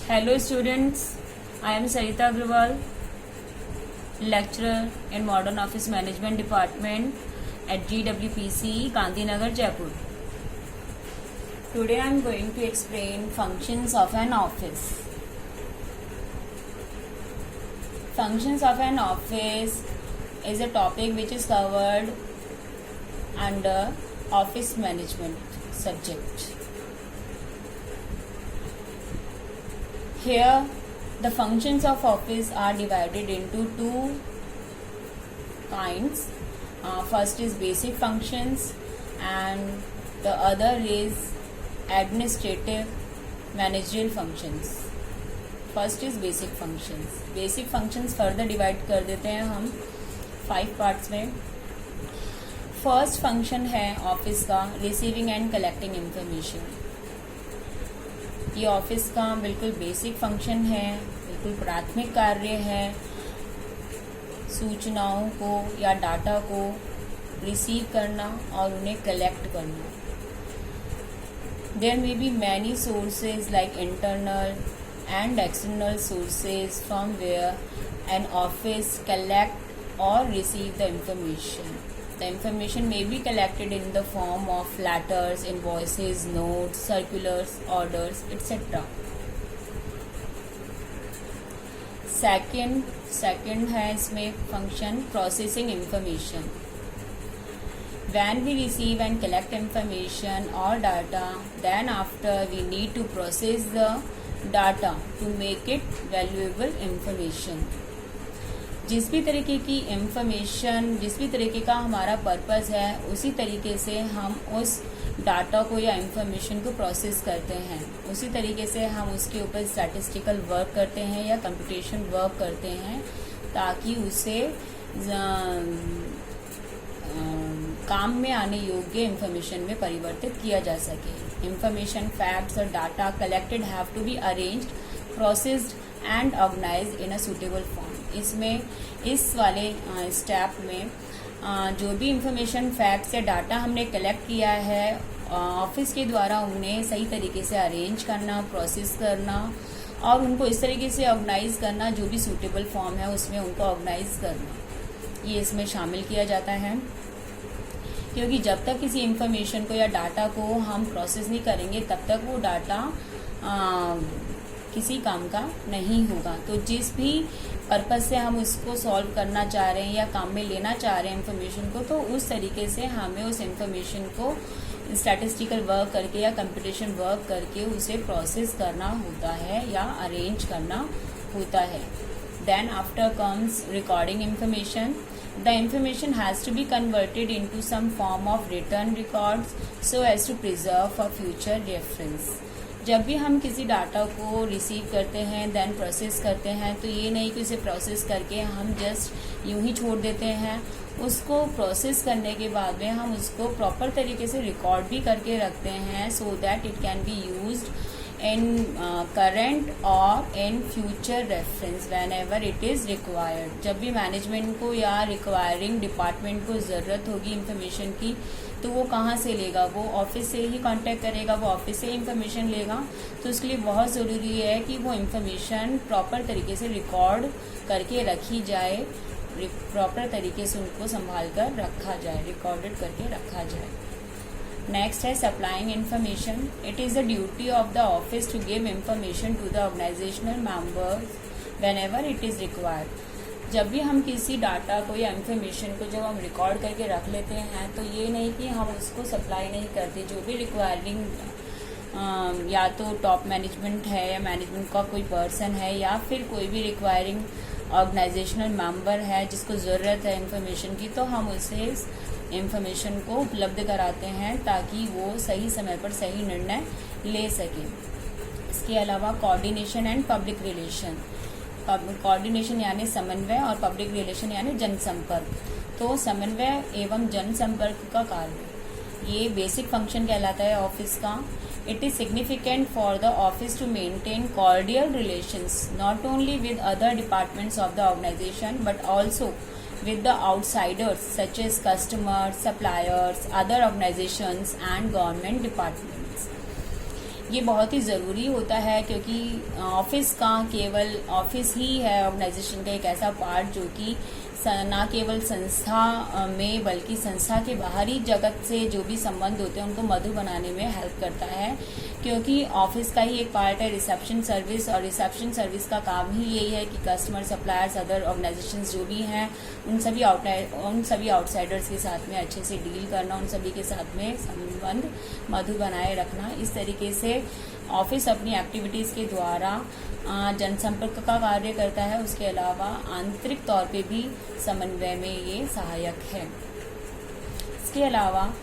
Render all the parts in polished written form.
Hello students, I am Sarita Agrawal, lecturer in Modern Office Management Department at GWPC, Gandhinagar, Jaipur. Today I am going to explain functions of an office. Functions of an office is a topic which is covered under office management subject. Here, the functions of office are divided into two kinds. First is basic functions and the other is administrative managerial functions. First is basic functions. Basic functions further divide कर देते हैं हम 5 parts में. First function है office का receiving end collecting information. ये office का बिल्कुल बेसिक फंक्शन है, बिल्कुल प्राथमिक कार्य है. सूचनाओं को या डाटा को रिसीव करना और उन्हें कलेक्ट करना. There may be many sources like internal and external sources from where an office collect or receive the information. The information may be collected in the form of letters, invoices, notes, circulars, orders, etc. Second है इसमें function processing information. When we receive and collect information or data, then after we need to process the data to make it valuable information. जिस भी तरीके की information, जिस भी तरीके का हमारा पर्पस है, उसी तरीके से हम उस डाटा को या इंफॉर्मेशन को प्रोसेस करते हैं. उसी तरीके से हम उसके ऊपर स्टैटिस्टिकल वर्क करते हैं या कंप्यूटेशन वर्क करते हैं ताकि उसे काम में आने योग्य इंफॉर्मेशन में परिवर्तित किया जा सके. इंफॉर्मेशन, फैक्ट्स और data collected have to be arranged, processed and organised in a suitable form. इसमें इस वाले स्टेप में जो भी इंफॉर्मेशन, फैक्ट्स या डाटा हमने कलेक्ट किया है ऑफिस के द्वारा उन्हें सही तरीके से अरेंज करना, प्रोसेस करना और उनको इस तरीके से ऑर्गेनाइज करना जो भी सूटेबल फॉर्म है उसमें उनको ऑर्गेनाइज करना, ये इसमें शामिल किया जाता है. क्योंकि जब तक किसी इंफॉर्मेशन को या डाटा को हम प्रोसेस नहीं करेंगे तब तक वो डाटा किसी काम का नहीं होगा. तो जिस भी पर्पस से हम उसको सॉल्व करना चाह रहे हैं या काम में लेना चाह रहे हैं इंफॉर्मेशन को, तो उस तरीके से हमें उस इंफॉर्मेशन को स्टैटिस्टिकल वर्क करके या कंप्यूटेशन वर्क करके उसे प्रोसेस करना होता है या अरेंज करना होता है. Then after comes recording information. The information has to be converted into some form of written records so as to preserve for future reference. जब भी हम किसी डाटा को रिसीव करते हैं, देन प्रोसेस करते हैं, तो ये नहीं कि उसे प्रोसेस करके हम जस्ट यूं ही छोड़ देते हैं. उसको प्रोसेस करने के बाद में हम उसको प्रॉपर तरीके से रिकॉर्ड भी करके रखते हैं so that it can be used in current or in future reference whenever it is required. जब भी मैनेजमेंट को या रिक्वायरिंग डिपार्टमेंट को ज़रूरत होगी इंफॉर्मेशन की तो वो कहाँ से लेगा? वो ऑफिस से ही कांटेक्ट करेगा, वो ऑफिस से इंफॉर्मेशन लेगा. तो उसके लिए बहुत ज़रूरी है कि वो इंफॉर्मेशन प्रॉपर तरीके से रिकॉर्ड करके रखी जाए, प्रॉपर तरीके से उनको संभाल कर रखा जाए, रिकॉर्डेड करके रखा जाए. नेक्स्ट है supplying information. It is the duty of the office to give information to the organisational members whenever it is required. जब भी हम किसी डाटा को या इंफॉर्मेशन को जब हम रिकॉर्ड करके रख लेते हैं तो ये नहीं कि हम उसको सप्लाई नहीं करते. जो भी रिक्वायरिंग या तो टॉप मैनेजमेंट है या मैनेजमेंट का कोई पर्सन है या फिर कोई भी रिक्वायरिंग ऑर्गेनाइजेशनल मेंबर है जिसको ज़रूरत है इंफॉर्मेशन की, तो हम उसे इंफॉर्मेशन को उपलब्ध कराते हैं ताकि वो सही समय पर सही निर्णय ले सके. इसके अलावा coordination and public relation. Coordination यानी समन्वय और पब्लिक रिलेशन यानी जनसंपर्क. तो समन्वय एवं जनसंपर्क का कार्य ये बेसिक फंक्शन कहलाता है ऑफिस का. It is significant for the office to maintain cordial relations not only with other departments of the organization but also with the outsiders such as customers, suppliers, other organizations and government departments. ये बहुत ही ज़रूरी होता है, क्योंकि office का केवल office ही है organisation का एक ऐसा पार्ट जो कि ना केवल संस्था में बल्कि संस्था के बाहरी जगत से जो भी संबंध होते हैं उनको मधुर बनाने में हेल्प करता है, क्योंकि ऑफिस का ही एक पार्ट है रिसेप्शन सर्विस, और रिसेप्शन सर्विस का काम ही यही है कि कस्टमर, सप्लायर्स, अदर ऑर्गेनाइजेशंस जो भी हैं उन सभी आउटसाइडर्स के साथ में अच्छे से डील करना, उन सभी के साथ में संबंध मधुर बनाए रखना। इस तरीके से ऑफिस अपनी एक्टिविटीज़ के द्वारा जनसंपर्क का कार्य करता है। उसके अलावा आंतरिक तौर पे भी समन्वय में ये सहायक है। इसके अलावा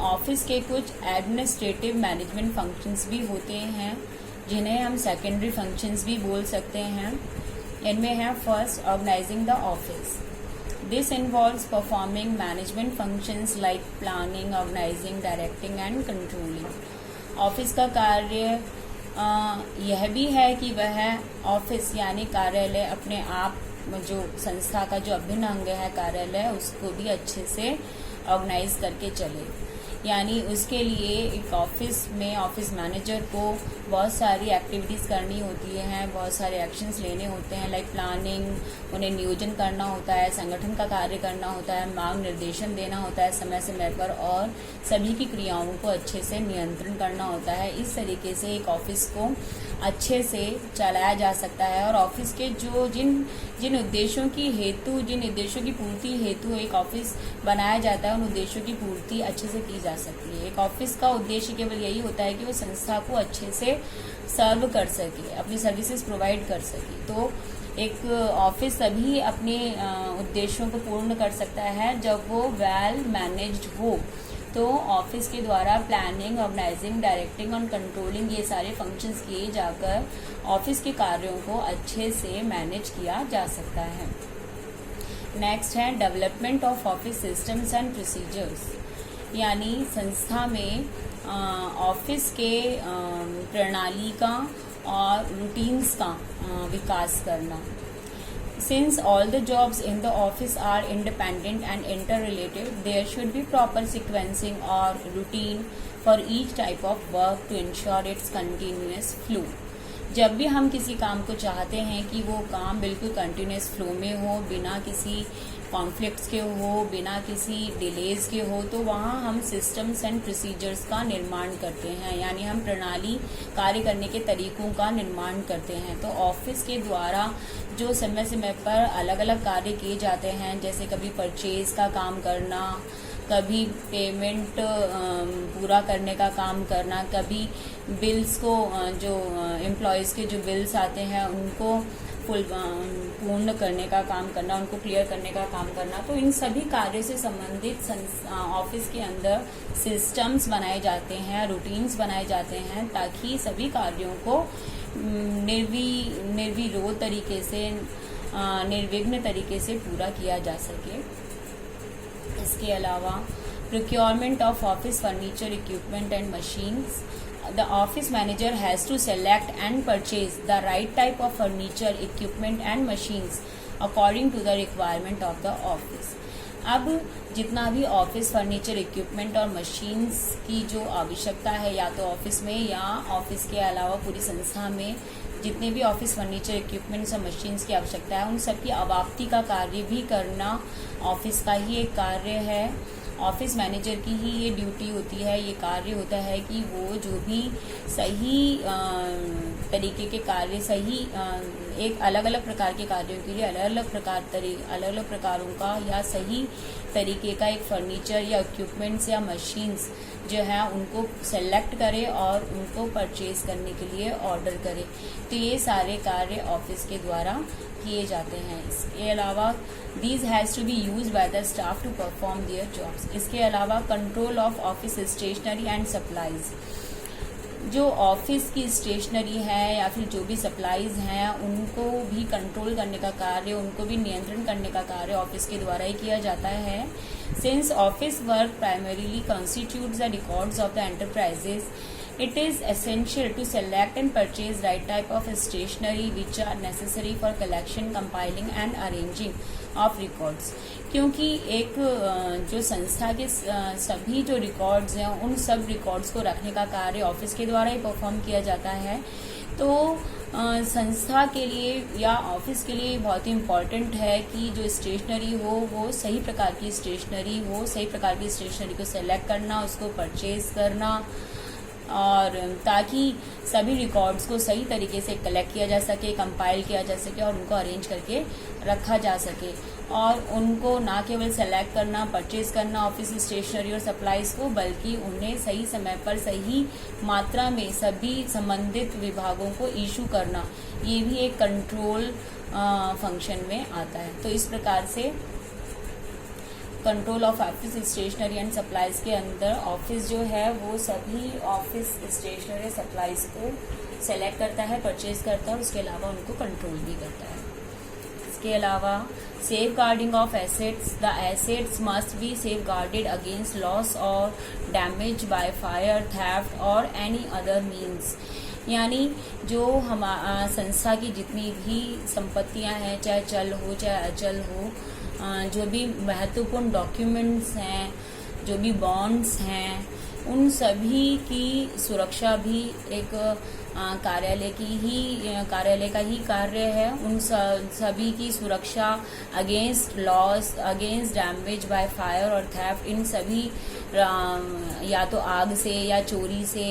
ऑफिस के कुछ एडमिनिस्ट्रेटिव मैनेजमेंट फंक्शंस भी होते हैं, जिन्हें हम सेकेंडरी फंक्शंस भी बोल सकते हैं। इनमें है first, organising the office. This involves performing management functions like planning, organising, directing and controlling. Office का कार्य यह भी है कि वह ऑफिस यानी कार्यालय अपने आप जो संस्था का जो अभिन्न अंग है कार्यालय, उसको भी अच्छे से ऑर्गेनाइज करके चले। यानी उसके लिए एक ऑफिस में ऑफिस मैनेजर को बहुत सारी एक्टिविटीज़ करनी होती हैं, बहुत सारे एक्शंस लेने होते हैं, लाइक प्लानिंग, उन्हें नियोजन करना होता है, संगठन का कार्य करना होता है, मार्ग निर्देशन देना होता है समय समय पर, और सभी की क्रियाओं को अच्छे से नियंत्रण करना होता है। इस तरीके से एक ऑफिस को अच्छे से चलाया जा सकता है, और ऑफिस के जो जिन उद्देश्यों की पूर्ति हेतु एक ऑफिस बनाया जाता है, उन उद्देश्यों की पूर्ति अच्छे से की जा सकती है। एक ऑफिस का उद्देश्य केवल यही होता है कि वो संस्था को अच्छे से सर्व कर सके, अपनी सर्विसेज प्रोवाइड कर सके। तो एक ऑफिस तभी अपने उद्देश्यों को पूर्ण कर सकता है जब वो वेल मैनेज्ड हो। तो ऑफिस के द्वारा प्लानिंग, ऑर्गेनाइजिंग, डायरेक्टिंग और कंट्रोलिंग ये सारे फंक्शंस किए जाकर ऑफिस के कार्यों को अच्छे से मैनेज किया जा सकता है। नेक्स्ट है development of office systems and procedures, यानी संस्था में ऑफिस के प्रणाली का और रूटीन्स का विकास करना। Since all the jobs in the office are independent and interrelated, there should be proper sequencing or routine for each type of work to ensure its continuous flow. जब भी हम किसी काम को चाहते हैं कि वो काम बिल्कुल कंटिन्यूस फ्लो में हो, बिना किसी कॉन्फ्लिक्ट्स के हो, बिना किसी डिलेज के हो, तो वहाँ हम सिस्टम्स एंड प्रोसीजर्स का निर्माण करते हैं, यानी हम प्रणाली कार्य करने के तरीकों का निर्माण करते हैं। तो ऑफिस के द्वारा जो समय समय पर अलग अलग कार्य किए जाते हैं, जैसे कभी परचेज का काम करना, कभी पेमेंट पूरा करने का काम करना, कभी बिल्स को जो एम्प्लॉयज़ के जो बिल्स आते हैं उनको पूर्ण करने का काम करना, उनको क्लियर करने का काम करना। तो इन सभी कार्यों से संबंधित ऑफिस के अंदर सिस्टम्स बनाए जाते हैं, रूटीन्स बनाए जाते हैं, ताकि सभी कार्यों को निर्विरोध तरीके से, निर्विघ्न तरीके से पूरा किया जा सके। इसके अलावा procurement of office furniture, equipment and machines. The office manager has to select and purchase the right type of furniture, equipment and machines according to the requirement of the office. अब जितना भी ऑफिस फर्नीचर, इक्विपमेंट और machines की जो आवश्यकता है, या तो ऑफिस में या ऑफिस के अलावा पूरी संस्था में जितने भी ऑफिस फर्नीचर, इक्विपमेंट्स और मशीन्स की आवश्यकता है, उन सब की आपूर्ति का कार्य भी करना ऑफिस का ही एक कार्य है। ऑफिस मैनेजर की ही ये ड्यूटी होती है, ये कार्य होता है कि वो जो भी सही तरीके के कार्य, सही एक अलग अलग प्रकार के कार्यों के लिए अलग अलग प्रकारों का या सही तरीके का एक फर्नीचर या इक्विपमेंट्स या मशीन्स जो है उनको सेलेक्ट करे और उनको परचेज करने के लिए ऑर्डर करे। तो ये सारे कार्य ऑफिस के द्वारा किए जाते हैं। इसके अलावा these has to be used by the staff to perform their jobs. इसके अलावा control of office stationery and supplies, जो ऑफिस की स्टेशनरी है या फिर जो भी सप्लाईज हैं उनको भी कंट्रोल करने का कार्य, उनको भी नियंत्रण करने का कार्य ऑफिस के द्वारा ही किया जाता है। Since office work primarily constitutes the records of the enterprises, it is essential to select and purchase right type of stationery which are necessary for collection, compiling and arranging of records, क्योंकि एक जो संस्था के सभी जो records हैं उन सब रिकॉर्ड्स को रखने का कार्य ऑफिस के द्वारा ही परफॉर्म किया जाता है। तो संस्था के लिए या ऑफिस के लिए बहुत ही इम्पॉर्टेंट है कि जो स्टेशनरी हो वो सही प्रकार की स्टेशनरी हो, सही प्रकार की स्टेशनरी को सेलेक्ट करना, उसको परचेज करना, और ताकि सभी रिकॉर्ड्स को सही तरीके से कलेक्ट किया जा सके, कंपाइल किया जा सके और उनको अरेंज करके रखा जा सके। और उनको ना केवल सेलेक्ट करना, परचेज करना ऑफिस स्टेशनरी और सप्लाईज को, बल्कि उन्हें सही समय पर सही मात्रा में सभी संबंधित विभागों को इशू करना, ये भी एक कंट्रोल फंक्शन में आता है। तो इस प्रकार से control of office stationery and supplies के अंदर ऑफिस जो है वो सभी ऑफिस स्टेशनरी सप्लाईज को सेलेक्ट करता है, परचेज करता है और उसके अलावा उनको कंट्रोल भी करता है। इसके अलावा safeguarding of assets, the assets must be safeguarded against loss और डैमेज बाय फायर, थेफ्ट और एनी अदर मीन्स। यानी जो हम संस्था की जितनी भी संपत्तियां हैं, चाहे चल हो चाहे अचल हो, जो भी महत्वपूर्ण डॉक्यूमेंट्स हैं, जो भी बॉन्ड्स हैं, उन सभी की सुरक्षा भी एक कार्यालय का ही कार्य है। उन सभी की सुरक्षा against loss, against damage by fire और थेफ्ट, इन सभी या तो आग से या चोरी से,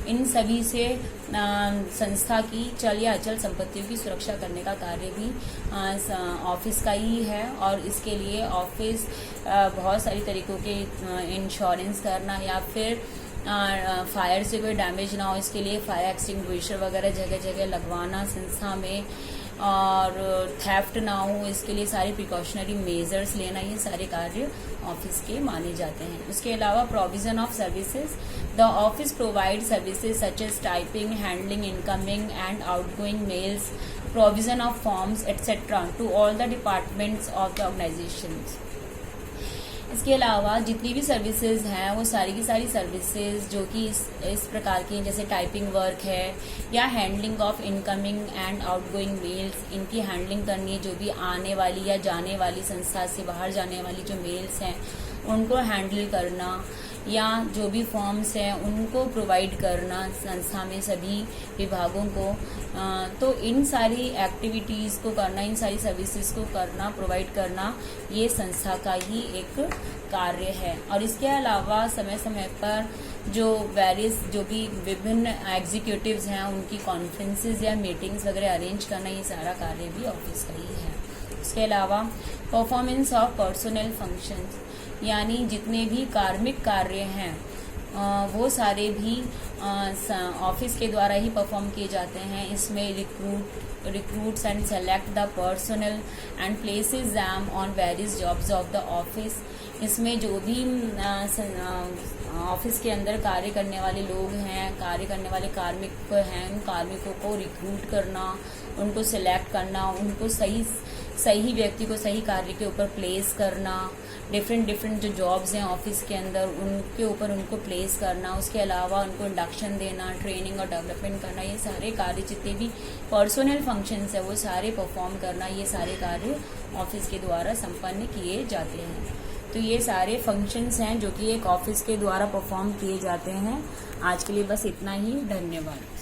इन सभी से संस्था की चल या अचल संपत्तियों की सुरक्षा करने का कार्य भी ऑफिस का ही है। और इसके लिए ऑफिस बहुत सारी तरीकों के इंश्योरेंस करना या फिर फायर से कोई डैमेज ना हो, इसके लिए फायर एक्सटिंग्विशर वगैरह जगह जगह लगवाना संस्था में, और थेफ्ट ना हो इसके लिए सारे प्रिकॉशनरी मेजर्स लेना, ये सारे कार्य ऑफिस के माने जाते हैं। उसके अलावा provision of services, the office provide services such as typing, handling incoming and outgoing mails, provision of forms etcetera to all the departments of the organisations. इसके अलावा जितनी भी सर्विसेज हैं वो सारी की सारी सर्विसेज जो कि इस प्रकार की, जैसे टाइपिंग वर्क है या handling of incoming and outgoing mails, इनकी हैंडलिंग करनी है। जो भी आने वाली या जाने वाली संस्था से बाहर जाने वाली जो मेल्स हैं उनको हैंडल करना, या जो भी फॉर्म्स हैं उनको प्रोवाइड करना संस्था में सभी विभागों को। तो इन सारी एक्टिविटीज़ को करना, इन सारी सर्विसेज को करना, प्रोवाइड करना, ये संस्था का ही एक कार्य है। और इसके अलावा समय समय पर जो भी विभिन्न एग्जीक्यूटिव्स हैं उनकी कॉन्फ्रेंसेस या मीटिंग्स वगैरह अरेंज करना, ये सारा कार्य भी ऑफिस का ही है। इसके अलावा परफॉर्मेंस ऑफ पर्सनल फंक्शंस, यानी जितने भी कार्मिक कार्य हैं वो सारे भी ऑफिस के द्वारा ही परफॉर्म किए जाते हैं। इसमें recruits and select the personal and places them on various jobs of the office. इसमें जो भी ऑफिस के अंदर कार्य करने वाले लोग हैं, कार्य करने वाले कार्मिक हैं, उन कार्मिकों को रिक्रूट करना, उनको सिलेक्ट करना, उनको सही व्यक्ति को सही कार्य के ऊपर प्लेस करना, डिफरेंट जो जॉब्स हैं ऑफिस के अंदर उनके ऊपर उनको प्लेस करना, उसके अलावा उनको इंडक्शन देना, ट्रेनिंग और डेवलपमेंट करना, ये सारे कार्य जितने भी पर्सनल फंक्शंस है वो सारे परफॉर्म करना, ये सारे कार्य ऑफिस के द्वारा संपन्न किए जाते हैं। तो ये सारे फंक्शंस हैं जो कि एक ऑफिस के द्वारा परफॉर्म किए जाते हैं। आज के लिए बस इतना ही, धन्यवाद।